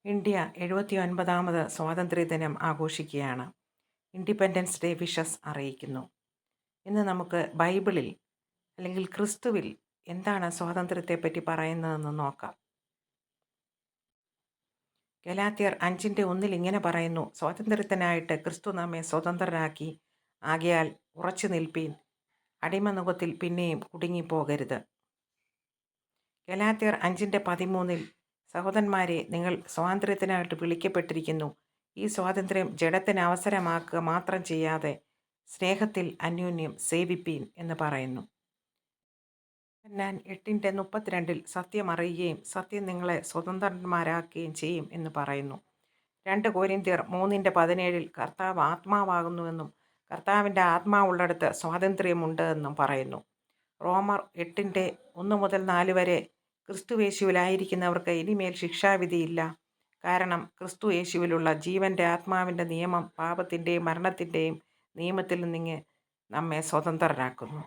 India 79ാമത് സ്വാതന്ത്ര്യദിനം ആഘോഷിക്കുകയാണ്. Independence day wishes അറിയിക്കുന്നു. ഇന്ന് നമുക്ക് ബൈബിളിൽ അല്ലെങ്കിൽ ക്രിസ്തുവിൽ എന്താണ് സ്വാതന്ത്ര്യത്തെപ്പറ്റി പറയുന്നതെന്ന് നോക്കാം. ഗലാത്യർ 5:1 ഇങ്ങനെ പറയുന്നു: സ്വാതന്ത്ര്യത്തിനായിട്ട് ക്രിസ്തു നമ്മെ സ്വതന്ത്രരാക്കി, ആകയാൽ ഉറച്ചു നിൽപ്പീൻ, അടിമനുഖത്തിൽ പിന്നെയും കുടുങ്ങിപ്പോകരുത്. ഗലാത്യർ 5:13 സഹോദരന്മാരെ, നിങ്ങൾ സ്വാതന്ത്ര്യത്തിനായിട്ട് വിളിക്കപ്പെട്ടിരിക്കുന്നു. ഈ സ്വാതന്ത്ര്യം ജഡത്തിന് അവസരമാക്കുക മാത്രം ചെയ്യാതെ സ്നേഹത്തിൽ അന്യോന്യം സേവിപ്പീൻ എന്ന് പറയുന്നു. ഞാൻ 8:32 സത്യം അറിയുകയും സത്യം നിങ്ങളെ സ്വതന്ത്രന്മാരാക്കുകയും ചെയ്യും എന്ന് പറയുന്നു. 2 കൊരിന്ത്യർ 3:17 കർത്താവ് ആത്മാവാകുന്നുവെന്നും കർത്താവിൻ്റെ ആത്മാവുള്ളിടത്ത് സ്വാതന്ത്ര്യമുണ്ട് എന്നും പറയുന്നു. റോമർ 8:1-4 വരെ ക്രിസ്തുയേശുവിലായിരിക്കുന്നവർക്ക് ഇനിമേൽ ശിക്ഷാവിധിയില്ല. കാരണം ക്രിസ്തു യേശുവിലുള്ള ജീവൻ്റെ ആത്മാവിൻ്റെ നിയമം പാപത്തിൻ്റെയും മരണത്തിൻ്റെയും നിയമത്തിൽ നിന്നിങ്ങ് നമ്മെ സ്വതന്ത്രരാക്കുന്നു.